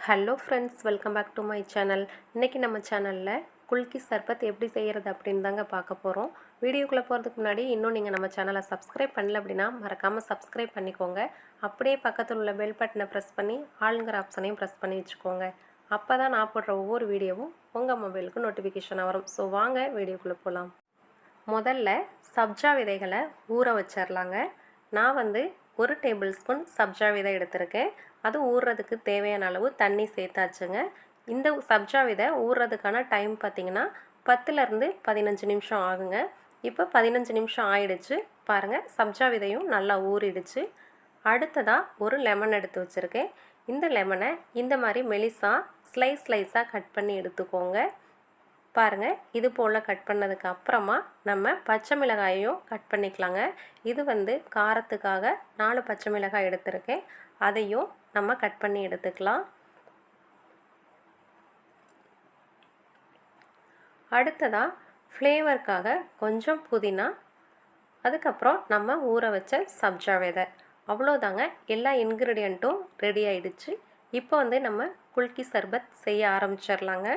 Hello friends, welcome back to my channel. இன்றைக்கி நம்ம சேனலில் குல்கி சர்பத் எப்படி செய்கிறது அப்படின்னு தாங்க பார்க்க போகிறோம். வீடியோக்குள்ளே போகிறதுக்கு முன்னாடி இன்னும் நீங்கள் நம்ம சேனலை சப்ஸ்கிரைப் பண்ணல அப்படின்னா மறக்காமல் சப்ஸ்கிரைப் பண்ணிக்கோங்க. அப்படியே பக்கத்தில் உள்ள பெல் பட்டனை ப்ரெஸ் பண்ணி ஆளுங்கிற ஆப்ஷனையும் ப்ரெஸ் பண்ணி வச்சுக்கோங்க. அப்போ தான் நான் போடுற ஒவ்வொரு வீடியோவும் உங்கள் மொபைலுக்கு நோட்டிஃபிகேஷனாக வரும். ஸோ வாங்க வீடியோக்குள்ளே போகலாம். முதல்ல சப்ஜா விதைகளை ஊற வச்சிடலாங்க. நான் 1 டேபிள் ஸ்பூன் சப்ஜா விதை எடுத்திருக்கேன். அது ஊறுறதுக்கு தேவையான அளவு தண்ணி சேர்த்தாச்சுங்க. இந்த சப்ஜா விதை ஊறுறதுக்கான டைம் பார்த்திங்கன்னா 10லேருந்து 15 நிமிஷம் ஆகுங்க. இப்போ 15 நிமிஷம் ஆயிடுச்சு. பாருங்கள், சப்ஜா விதையும் நல்லா ஊறிடுச்சு. அடுத்ததாக ஒரு லெமன் எடுத்து வச்சுருக்கேன். இந்த லெமனை இந்த மாதிரி மெலிசாக ஸ்லைஸாக கட் பண்ணி எடுத்துக்கோங்க. பாருங்கள், இது போல் கட் பண்ணதுக்கு அப்புறமா நம்ம பச்சை மிளகாயையும் கட் பண்ணிக்கலாங்க. இது காரத்துக்காக 4 பச்சை மிளகாய் எடுத்திருக்கேன். அதையும் நம்ம கட் பண்ணி எடுத்துக்கலாம். அடுத்ததாக ஃப்ளேவருக்காக கொஞ்சம் புதினா, அதுக்கப்புறம் நம்ம ஊற வச்ச சப்ஜா விதை. அவ்வளோதாங்க, எல்லா இன்க்ரீடியண்ட்டும் ரெடி ஆகிடுச்சு. இப்போ நம்ம குல்கி சர்பத் செய்ய ஆரம்பிச்சிடலாங்க.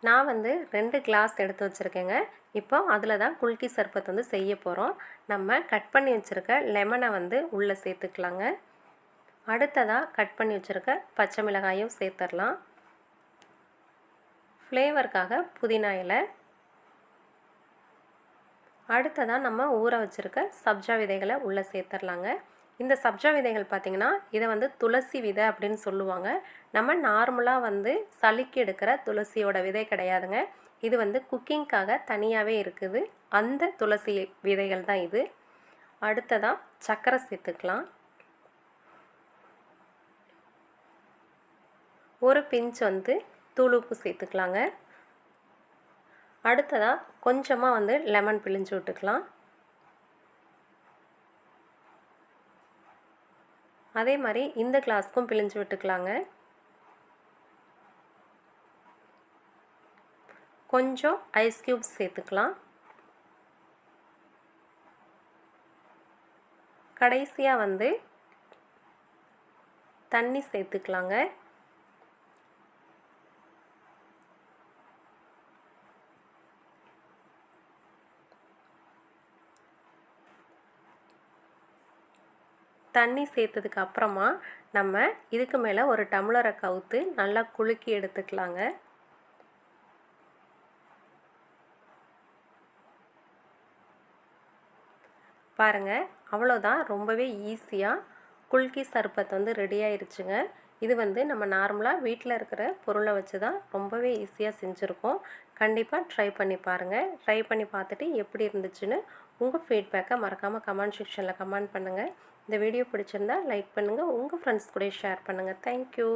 நான் 2 கிளாஸ் எடுத்து வச்சுருக்கேங்க. இப்போ அதில் தான் குல்கி சர்பத் செய்ய போகிறோம். நம்ம கட் பண்ணி வச்சுருக்க லெமனை உள்ளே சேர்த்துக்கலாங்க. அடுத்ததாக கட் பண்ணி வச்சுருக்க பச்சை மிளகாயும் சேர்த்துடலாம். ஃப்ளேவருக்காக புதினா இலை. அடுத்ததாக நம்ம ஊற வச்சுருக்க சப்ஜா விதைகளை உள்ளே சேர்த்துடலாங்க. இந்த சப்ஜா விதைகள் பார்த்திங்கன்னா இதை துளசி விதை அப்படின்னு சொல்லுவாங்க. நம்ம நார்மலாக சளிக்கு எடுக்கிற துளசியோட விதை கிடையாதுங்க. இது குக்கிங்காக தனியாகவே இருக்குது. அந்த துளசி விதைகள் தான் இது. அடுத்ததாக சர்க்கரை சேர்த்துக்கலாம். ஒரு பிஞ்ச் தூள் உப்பு சேர்த்துக்கலாங்க. அடுத்ததாக கொஞ்சமாக லெமன் பிழிஞ்சு விட்டுக்கலாம். அதே மாதிரி இந்த கிளாஸ்க்கும் பிழிஞ்சு விட்டுக்கலாங்க. கொஞ்சம் ஐஸ் க்யூப்ஸ் சேர்த்துக்கலாம். கடைசியாக தண்ணி சேர்த்துக்கலாங்க. தண்ணி சேர்த்ததுக்கு அப்புறமா நம்ம இதுக்கு மேலே ஒரு டம்ளரை கவுத்து நல்லா குலுக்கி எடுத்துக்கலாங்க. பாருங்கள், அவ்வளோதான். ரொம்பவே ஈஸியாக குல்கி சர்பத் ரெடி ஆயிடுச்சுங்க. இது நம்ம நார்மலாக வீட்டில் இருக்கிற பொருளை வச்சு தான் ரொம்பவே ஈஸியாக செஞ்சுருக்கோம். கண்டிப்பாக ட்ரை பண்ணி பாருங்கள். ட்ரை பண்ணி பார்த்துட்டு எப்படி இருந்துச்சுன்னு உங்கள் ஃபீட்பேக்கை மறக்காமல் கமெண்ட் செக்ஷனில் கமெண்ட் பண்ணுங்கள். இந்த வீடியோ பிடிச்சிருந்தா லைக் பண்ணுங்கள். உங்கள் ஃப்ரெண்ட்ஸ் கூட ஷேர் பண்ணுங்கள். தேங்க்யூ.